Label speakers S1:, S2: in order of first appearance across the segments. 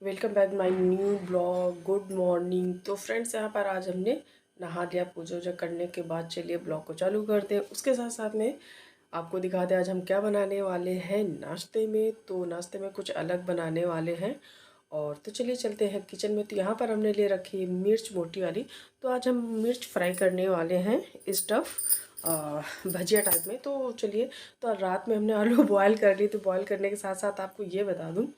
S1: Welcome back my new blog. Good morning. तो friends, यहाँ पर आज हमने नहा लिया, पूजा वूजा करने के बाद चलिए ब्लॉग को चालू करते हैं। उसके साथ साथ में आपको दिखाते हैं आज हम क्या बनाने वाले हैं नाश्ते में। तो नाश्ते में कुछ अलग बनाने वाले हैं। और तो चलिए चलते हैं किचन में। तो यहाँ पर हमने ले रखी है मिर्च मोटी वाली। तो आज हम मिर्च फ्राई करने वाले हैं, स्टफ़ भजिया टाइप में। तो चलिए, तो रात में हमने आलू बॉयल कर ली। तो बॉयल करने के साथ साथ आपको ये बता दूँ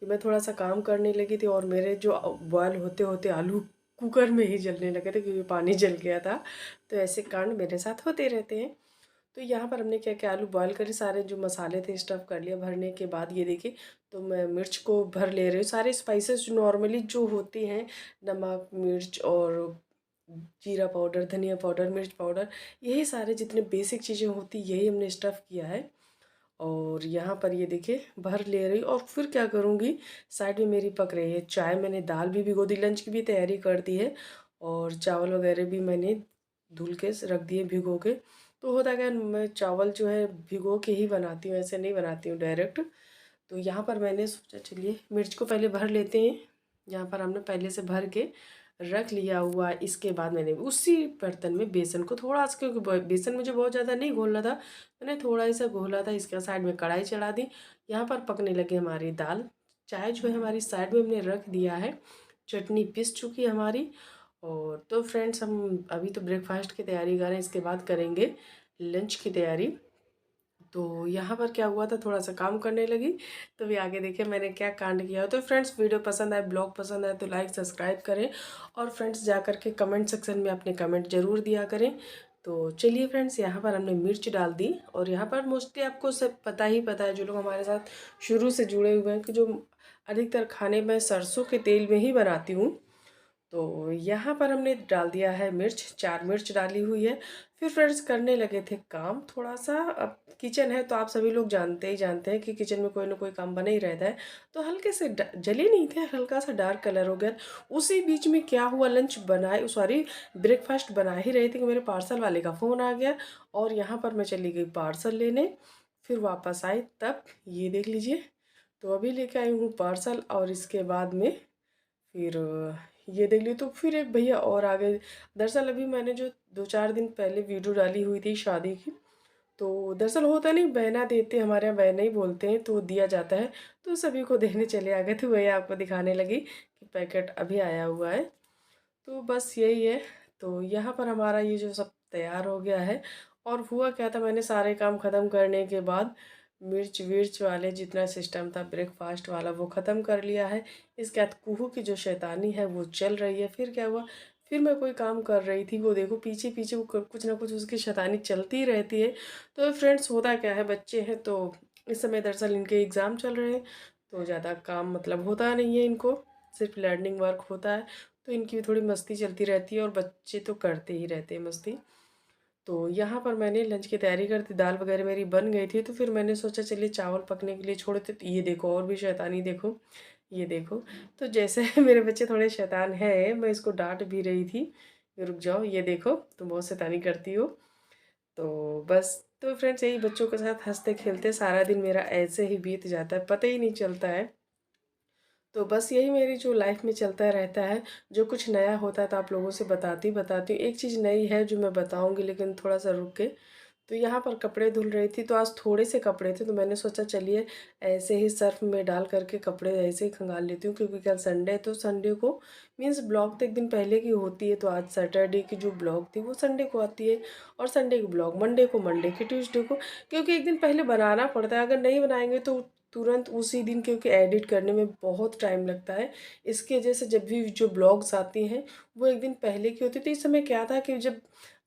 S1: कि मैं थोड़ा सा काम करने लगी थी और मेरे जो बॉयल होते होते आलू कुकर में ही जलने लगे थे क्योंकि पानी जल गया था। तो ऐसे कांड मेरे साथ होते रहते हैं। तो यहाँ पर हमने क्या क्या आलू बॉयल करे, सारे जो मसाले थे स्टफ़ कर लिया। भरने के बाद ये देखिए, तो मैं मिर्च को भर ले रही हूँ। सारे स्पाइसेस जो नॉर्मली जो होती हैं, नमक, मिर्च और जीरा पाउडर, धनिया पाउडर, मिर्च पाउडर, यही सारे जितने बेसिक चीज़ें होती यही हमने स्टफ़ किया है। और यहाँ पर ये देखिए भर ले रही। और फिर क्या करूँगी, साइड में मेरी पक रही है चाय। मैंने दाल भी भिगो दी, लंच की भी तैयारी कर दी है। और चावल वगैरह भी मैंने धुल के रख दिए भिगो के। तो होता क्या, मैं चावल जो है भिगो के ही बनाती हूँ, ऐसे नहीं बनाती हूँ डायरेक्ट। तो यहाँ पर मैंने सोचा चलिए मिर्च को पहले भर लेते हैं। यहाँ पर हमने पहले से भर के रख लिया हुआ। इसके बाद मैंने उसी बर्तन में बेसन को थोड़ा सा, क्योंकि बेसन मुझे बहुत ज़्यादा नहीं घोलना था, मैंने थोड़ा ही सा घोला था। इसके साइड में कढ़ाई चढ़ा दी। यहाँ पर पकने लगी हमारी दाल। चाय जो है हमारी साइड में हमने रख दिया है। चटनी पिस चुकी है हमारी। और तो फ्रेंड्स, हम अभी तो ब्रेकफास्ट की तैयारी कर रहे हैं, इसके बाद करेंगे लंच की तैयारी। तो यहाँ पर क्या हुआ था, थोड़ा सा काम करने लगी। तो भी आगे देखिए मैंने क्या कांड किया। तो फ्रेंड्स, वीडियो पसंद आए, ब्लॉग पसंद आए तो लाइक सब्सक्राइब करें। और फ्रेंड्स, जा कर के कमेंट सेक्शन में अपने कमेंट ज़रूर दिया करें। तो चलिए फ्रेंड्स, यहाँ पर हमने मिर्च डाल दी। और यहाँ पर मोस्टली आपको सब पता है, जो लोग हमारे साथ शुरू से जुड़े हुए हैं, कि जो अधिकतर खाने में सरसों के तेल में ही बनाती हूँ। तो यहाँ पर हमने डाल दिया है मिर्च, 4 मिर्च डाली हुई है। फिर फ्रेंड्स करने लगे थे काम थोड़ा सा। अब किचन है तो आप सभी लोग जानते ही जानते हैं कि किचन में कोई ना कोई काम बना ही रहता है। तो हल्के से जले नहीं थे, हल्का सा डार्क कलर हो गया। उसी बीच में क्या हुआ, लंच बनाए, सॉरी, ब्रेकफास्ट बना ही रही थी कि मेरे पार्सल वाले का फ़ोन आ गया। और यहाँ पर मैं चली गई पार्सल लेने। फिर वापस आई तब ये देख लीजिए, तो अभी लेके आई हूँ पार्सल। और इसके बाद में फिर ये देख ली, तो फिर एक भैया और आ गए। दरअसल अभी मैंने जो 2-4 दिन पहले वीडियो डाली हुई थी शादी की, तो दरअसल होता नहीं, बहना देते, हमारे यहाँ बहना ही बोलते हैं, तो दिया जाता है। तो सभी को देने चले आ गए थे। भैया आपको दिखाने लगी कि पैकेट अभी आया हुआ है। तो बस यही है। तो यहाँ पर हमारा ये जो सब तैयार हो गया है। और हुआ क्या था, मैंने सारे काम ख़त्म करने के बाद मिर्च विर्च वाले जितना सिस्टम था ब्रेकफास्ट वाला वो ख़त्म कर लिया है। इसके बाद कुहू की जो शैतानी है वो चल रही है। फिर क्या हुआ, फिर मैं कोई काम कर रही थी, वो देखो पीछे पीछे वो कुछ ना कुछ उसकी शैतानी चलती रहती है। तो फ्रेंड्स, होता क्या है, बच्चे हैं तो इस समय दरअसल इनके एग्ज़ाम चल रहे हैं। तो ज़्यादा काम मतलब होता नहीं है इनको, सिर्फ लर्निंग वर्क होता है। तो इनकी भी थोड़ी मस्ती चलती रहती है और बच्चे तो करते ही रहते हैं मस्ती। तो यहाँ पर मैंने लंच की तैयारी कर दी, दाल वगैरह मेरी बन गई थी। तो फिर मैंने सोचा चलिए चावल पकने के लिए छोड़े थे। तो ये देखो और भी शैतानी देखो, ये देखो। तो जैसे मेरे बच्चे थोड़े शैतान है, मैं इसको डांट भी रही थी कि रुक जाओ, ये देखो तुम बहुत शैतानी करती हो। तो बस, तो फ्रेंड्स, यही बच्चों के साथ हंसते खेलते सारा दिन मेरा ऐसे ही बीत जाता है, पता ही नहीं चलता है। तो बस यही मेरी जो लाइफ में चलता रहता है। जो कुछ नया होता है तो आप लोगों से बताती बताती हूँ। एक चीज़ नई है जो मैं बताऊँगी, लेकिन थोड़ा सा रुक के। तो यहाँ पर कपड़े धुल रही थी, तो आज थोड़े से कपड़े थे, तो मैंने सोचा चलिए ऐसे ही सर्फ में डाल करके कपड़े ऐसे ही खंगाल लेती हूँ, क्योंकि कल संडे है। तो संडे को मीन्स ब्लॉग तो एक दिन पहले की होती है, तो आज सैटरडे की जो ब्लॉग थी वो संडे को आती है। और संडे की ब्लॉग मंडे को, मंडे की ट्यूसडे को, क्योंकि एक दिन पहले बनाना पड़ता है। अगर नहीं बनाएंगे तो तुरंत उसी दिन, क्योंकि एडिट करने में बहुत टाइम लगता है। इसकी वजह से जब भी जो ब्लॉग्स आती हैं वो एक दिन पहले की होती थी। इस समय क्या था कि जब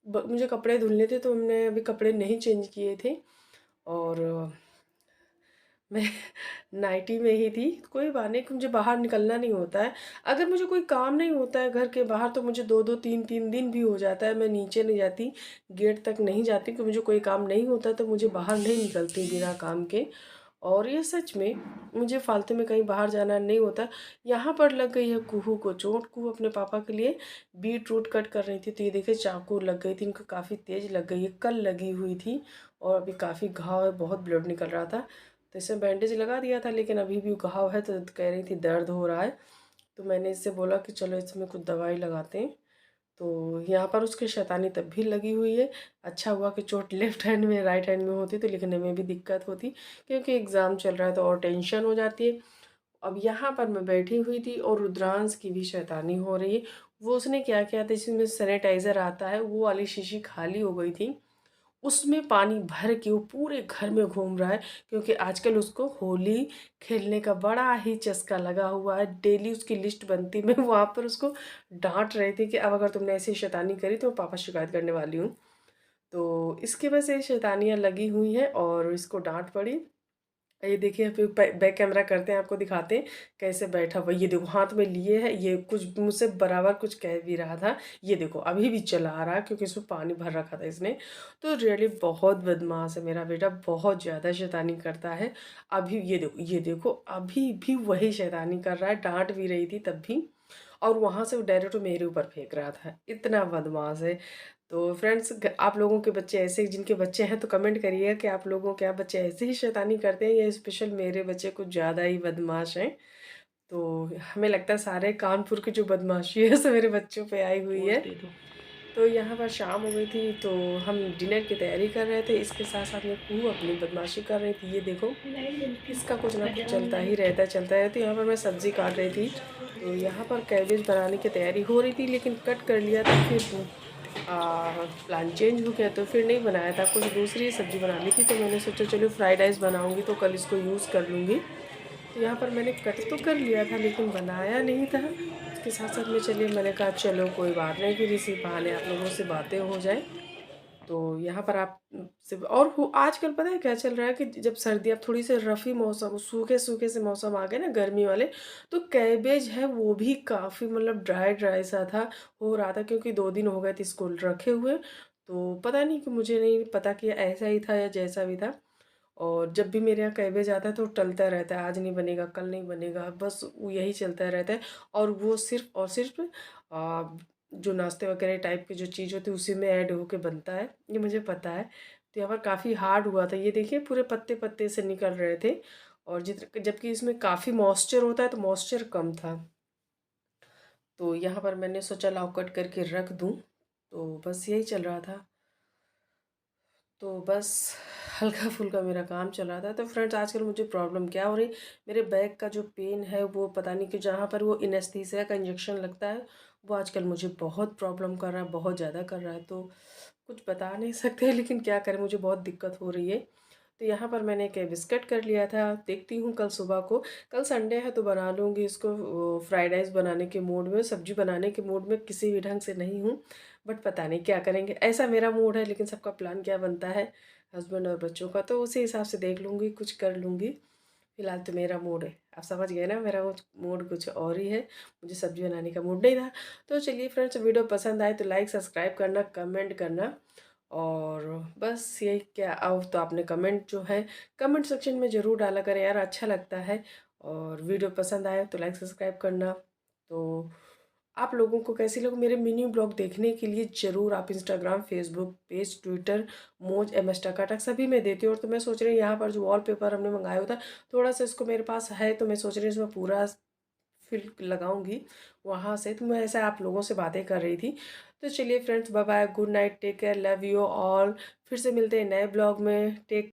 S1: मुझे कपड़े धुलने थे तो हमने अभी कपड़े नहीं चेंज किए थे। और मैं नाइटी में ही थी। कोई बात नहीं कि मुझे बाहर निकलना नहीं होता है। अगर मुझे कोई काम नहीं होता है घर के बाहर, तो मुझे 2-2 3-3 दिन भी हो जाता है, मैं नीचे नहीं जाती, गेट तक नहीं जाती, कि मुझे कोई काम नहीं होता तो मुझे बाहर नहीं निकलती बिना काम के। और ये सच में मुझे फालतू में कहीं बाहर जाना नहीं होता। यहाँ पर लग गई है कुहू को चोट। कुहू अपने पापा के लिए बीट रूट कट कर रही थी, तो ये देखिए चाकू लग गई थी इनको, काफ़ी तेज़ लग गई है, कल लगी हुई थी। और अभी काफ़ी घाव है, बहुत ब्लड निकल रहा था। तो इसमें बैंडेज लगा दिया था, लेकिन अभी भी घाव है तो कह रही थी दर्द हो रहा है। तो मैंने इससे बोला कि चलो इसमें कुछ दवाई लगाते हैं। तो यहाँ पर उसकी शैतानी तब भी लगी हुई है। अच्छा हुआ कि चोट लेफ्ट हैंड में, राइट हैंड में होती तो लिखने में भी दिक्कत होती, क्योंकि एग्ज़ाम चल रहा है तो और टेंशन हो जाती है। अब यहाँ पर मैं बैठी हुई थी और रुद्रांश की भी शैतानी हो रही है। वो उसने क्या किया था, इसमें सैनिटाइज़र आता है, वो वाली शीशी खाली हो गई थी, उसमें पानी भर के वो पूरे घर में घूम रहा है। क्योंकि आजकल उसको होली खेलने का बड़ा ही चस्का लगा हुआ है। डेली उसकी लिस्ट बनती, मैं वहाँ पर उसको डांट रही थी कि अब अगर तुमने ऐसी शैतानी करी तो मैं पापा शिकायत करने वाली हूँ। तो इसकी वजह से शैतानियाँ लगी हुई हैं और इसको डांट पड़ी। ये देखिए, फिर बैक कैमरा करते हैं, आपको दिखाते हैं कैसे बैठा हुआ। ये देखो हाथ में लिए है, ये कुछ मुझसे बराबर कुछ कह भी रहा था। ये देखो अभी भी चला रहा है, क्योंकि इसमें पानी भर रखा था इसने। तो रियली बहुत बदमाश है मेरा बेटा, बहुत ज़्यादा शैतानी करता है। अभी ये देखो, ये देखो अभी भी वही शैतानी कर रहा है, डांट भी रही थी तब भी। और वहाँ से वो डायरेक्ट मेरे ऊपर फेंक रहा था, इतना बदमाश है। तो फ्रेंड्स, आप लोगों के बच्चे ऐसे, जिनके बच्चे हैं तो कमेंट करिएगा कि आप लोगों के यहाँ बच्चे ऐसे ही शैतानी करते हैं या स्पेशल मेरे बच्चे कुछ ज़्यादा ही बदमाश हैं। तो हमें लगता है सारे कानपुर की जो बदमाशी है सब मेरे बच्चों पे आई हुई है। तो यहाँ पर शाम हो गई थी तो हम डिनर की तैयारी कर रहे थे, इसके साथ साथ में कुहू अपनी बदमाशी कर रही थी। ये देखो इसका कुछ ना कुछ चलता ही रहता है, चलता है। तो यहाँ पर मैं सब्ज़ी काट रही थी, तो यहाँ पर कैबेज बनाने की तैयारी हो रही थी, लेकिन कट कर लिया था। फिर प्लान चेंज हो गया तो फिर नहीं बनाया था, कुछ दूसरी सब्ज़ी बना ली थी। तो मैंने सोचा चलो फ्राइड राइस बनाऊँगी तो कल इसको यूज़ कर लूँगी। तो यहाँ पर मैंने कट तो कर लिया था लेकिन बनाया नहीं था। उसके साथ साथ में चलिए मैंने कहा चलो कोई बात नहीं, फिर इसी बहाने आप लोगों से बातें हो जाए। तो यहाँ पर आप से और आजकल पता है क्या चल रहा है कि जब सर्दी, अब थोड़ी सी रफ़ी मौसम, सूखे सूखे से मौसम आ गए ना गर्मी वाले, तो कैबेज है वो भी काफ़ी मतलब ड्राई ड्राई सा था, हो रहा था। क्योंकि 2 दिन हो गए थे इसको रखे हुए, तो पता नहीं कि मुझे नहीं पता कि ऐसा ही था या जैसा भी था। और जब भी मेरे यहाँ कैबेज आता है तो टलता रहता है, आज नहीं बनेगा, कल नहीं बनेगा, बस वो यही चलता रहता है। और वो सिर्फ़ और सिर्फ़ जो नाश्ते वगैरह टाइप की जो चीज़ होती है उसी में ऐड होके बनता है, ये मुझे पता है। तो यहाँ पर काफ़ी हार्ड हुआ था, ये देखिए पूरे पत्ते-पत्ते से निकल रहे थे। और जबकि इसमें काफ़ी मॉइस्चर होता है तो मॉइस्चर कम था। तो यहाँ पर मैंने सोचा लाओ कट करके रख दूँ, तो बस यही चल रहा था। तो बस हल्का-फुल्का मेरा काम चल रहा था। तो फ्रेंड्स, आजकल मुझे प्रॉब्लम क्या हो रही, मेरे बैक का जो पेन है वो पता नहीं कि जहाँ पर वो एनेस्थीसिया का इंजेक्शन लगता है, वो आजकल मुझे बहुत प्रॉब्लम कर रहा है, बहुत ज़्यादा कर रहा है। तो कुछ बता नहीं सकते लेकिन क्या करें, मुझे बहुत दिक्कत हो रही है। तो यहाँ पर मैंने एक बिस्किट कर लिया था, देखती हूँ कल सुबह को, कल संडे है तो बना लूँगी इसको। फ्राइड राइस बनाने के मूड में, सब्ज़ी बनाने के मूड में किसी भी ढंग से नहीं हूँ। बट पता नहीं क्या करेंगे, ऐसा मेरा मूड है, लेकिन सबका प्लान क्या बनता है हस्बैंड और बच्चों का, तो उसी हिसाब से देख लूँगी, कुछ कर लूँगी। फिलहाल तो मेरा मूड है, आप समझ गए ना, मेरा वो मूड कुछ और ही है। मुझे सब्ज़ी बनाने का मूड नहीं था। तो चलिए फ्रेंड्स, वीडियो पसंद आए तो लाइक सब्सक्राइब करना, कमेंट करना। और बस यही क्या, अब तो आपने कमेंट जो है कमेंट सेक्शन में ज़रूर डाला करें यार, अच्छा लगता है। और वीडियो पसंद आए तो लाइक सब्सक्राइब करना। तो आप लोगों को कैसी लगे मेरे मिनी ब्लॉग देखने के लिए ज़रूर आप इंस्टाग्राम, फेसबुक पेज, ट्विटर, मोज, एम एस टकाटक सभी में देती हूँ। और तो मैं सोच रही हूँ यहाँ पर जो वॉलपेपर हमने मंगाया होता, थोड़ा सा इसको मेरे पास है तो मैं सोच रही हूँ इसमें पूरा फिर लगाऊंगी वहाँ से। तो मैं ऐसे आप लोगों से बातें कर रही थी। तो चलिए friends, bye bye, good night, take care, love you all. फिर से मिलते हैं नए ब्लॉग में, टेक